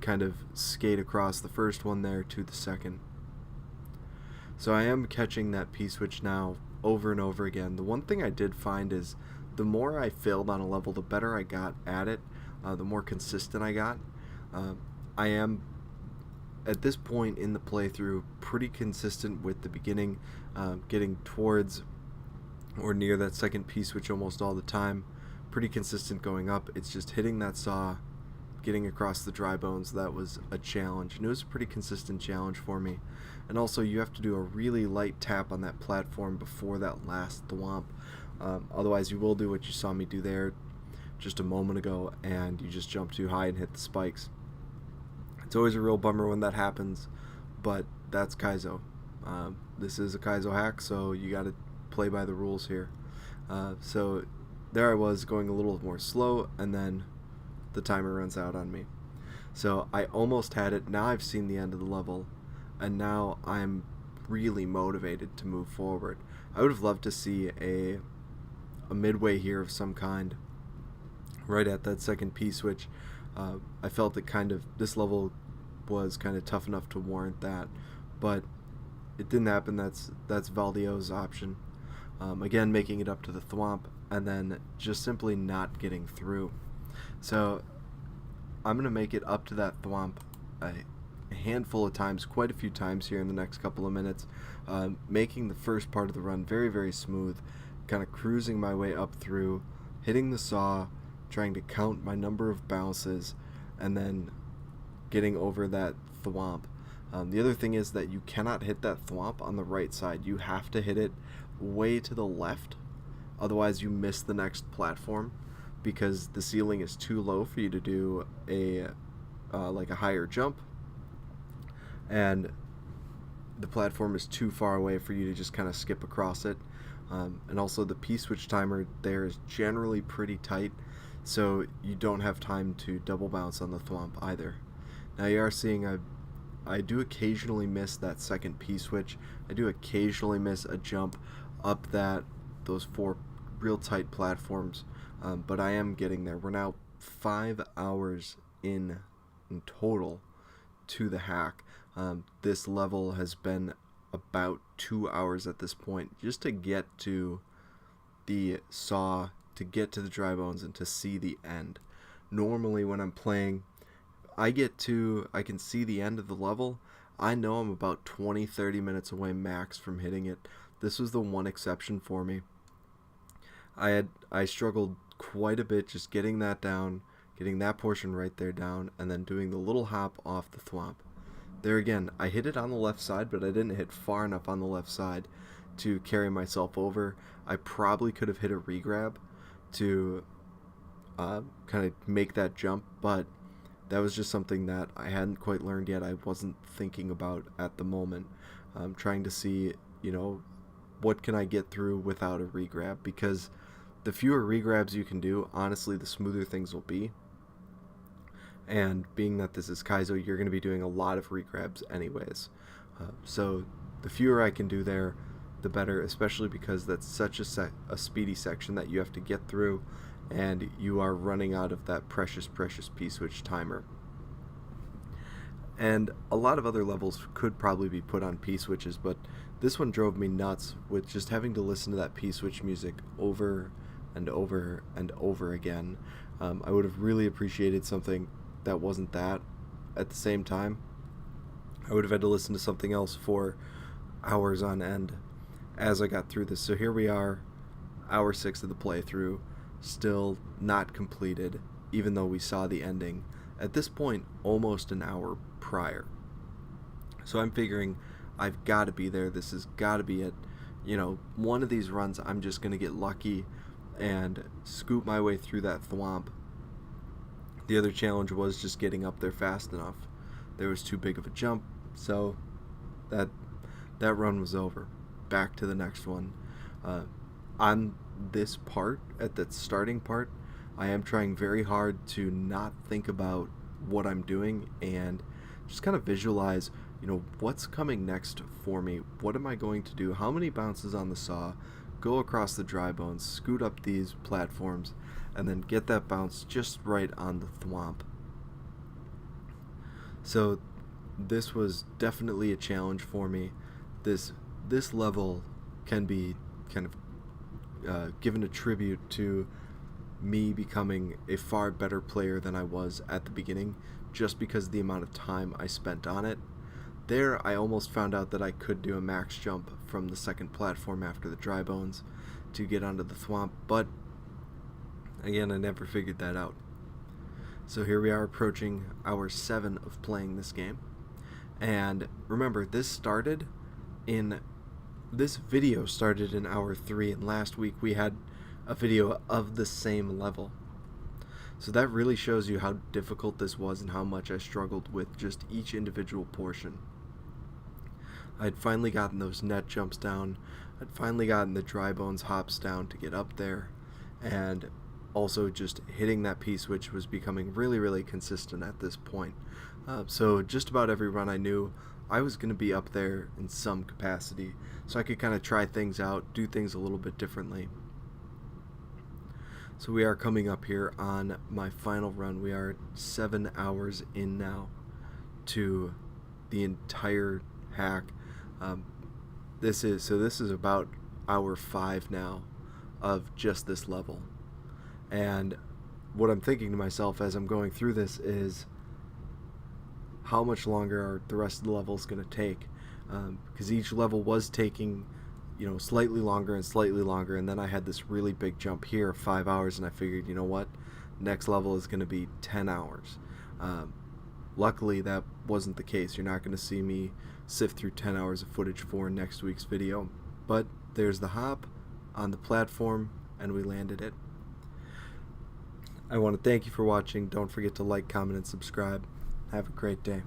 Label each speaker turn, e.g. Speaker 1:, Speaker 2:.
Speaker 1: kind of skate across the first one there to the second. So I am catching that P-switch now over and over again. The one thing I did find is the more I failed on a level, the better I got at it, the more consistent I got. I am, at this point in the playthrough, pretty consistent with the beginning, getting towards or near that second P-switch almost all the time. Pretty consistent going up. It's just hitting that saw, getting across the dry bones. That was a challenge, and it was a pretty consistent challenge for me. And also, you have to do a really light tap on that platform before that last thwomp. Otherwise, you will do what you saw me do there just a moment ago, and you just jump too high and hit the spikes. It's always a real bummer when that happens, but that's Kaizo. This is a Kaizo hack, so you got to play by the rules here. So there I was going a little more slow, and then the timer runs out on me. So I almost had it. Now I've seen the end of the level, and now I'm really motivated to move forward. I would have loved to see a midway here of some kind right at that second P-switch. I felt that this level was kind of tough enough to warrant that, but it didn't happen. That's Valdio's option. Again, making it up to the thwomp, and then just simply not getting through. So I'm going to make it up to that thwomp a handful of times, quite a few times here in the next couple of minutes, making the first part of the run very, very smooth, kind of cruising my way up through, hitting the saw, trying to count my number of bounces, and then getting over that thwomp. The other thing is that you cannot hit that thwomp on the right side. You have to hit it way to the left, otherwise you miss the next platform, because the ceiling is too low for you to do like a higher jump, and the platform is too far away for you to just kind of skip across it. And also the P-switch timer there is generally pretty tight, so you don't have time to double bounce on the thwomp either. Now you are seeing I do occasionally miss that second P-switch. I do occasionally miss a jump up those 4 real tight platforms, but I am getting there. We're now 5 hours in total to the hack. This level has been about 2 hours at this point just to get to the saw, to get to the dry bones, and to see the end. Normally when I'm playing, I can see the end of the level. I know I'm about 20-30 minutes away max from hitting it. This was the one exception for me. I struggled quite a bit just getting that down, getting that portion right there down, and then doing the little hop off the thwomp. There again, I hit it on the left side, but I didn't hit far enough on the left side to carry myself over. I probably could have hit a regrab to kind of make that jump, but that was just something that I hadn't quite learned yet. I wasn't thinking about at the moment. Trying to see, what can I get through without a regrab, because the fewer regrabs you can do, honestly, the smoother things will be. And being that this is Kaizo, you're going to be doing a lot of regrabs anyways. So the fewer I can do there, the better, especially because that's such a speedy section that you have to get through, and you are running out of that precious P-switch timer. And a lot of other levels could probably be put on P-switches, but this one drove me nuts with just having to listen to that P-switch music over and over and over again. I would have really appreciated something that wasn't that. At the same time, I would have had to listen to something else for hours on end as I got through this. So here we are, hour 6 of the playthrough, still not completed, even though we saw the ending at this point almost an hour prior. So I'm figuring I've got to be there. This has got to be it. One of these runs I'm just going to get lucky and scoop my way through that thwomp. The other challenge was just getting up there fast enough. There was too big of a jump, so that run was over. Back to the next one. On this part, at that starting part, I am trying very hard to not think about what I'm doing and just kind of visualize, what's coming next for me. What am I going to do? How many bounces on the saw? Go across the dry bones, scoot up these platforms, and then get that bounce just right on the thwomp. So this was definitely a challenge for me. This level can be kind of given a tribute to me becoming a far better player than I was at the beginning, just because of the amount of time I spent on it. There, I almost found out that I could do a max jump from the second platform after the dry bones to get onto the thwomp, but again, I never figured that out. So here we are approaching hour 7 of playing this game. And remember, this video started in hour 3, and last week we had a video of the same level. So that really shows you how difficult this was and how much I struggled with just each individual portion. I'd finally gotten those net jumps down. I'd finally gotten the dry bones hops down to get up there, and also just hitting that P-switch was becoming really consistent at this point. So just about every run I knew I was going to be up there in some capacity, so I could kind of try things out, do things a little bit differently. So we are coming up here on my final run. We are 7 hours in now to the entire hack. This is about hour 5 now of just this level. And what I'm thinking to myself as I'm going through this is, how much longer are the rest of the levels going to take? Because each level was taking, slightly longer, and then I had this really big jump here, 5 hours, and I figured, you know what, next level is going to be 10 hours. Luckily, that wasn't the case. You're not going to see me sift through 10 hours of footage for next week's video. But there's the hop on the platform, and we landed it. I want to thank you for watching. Don't forget to like, comment, and subscribe. Have a great day.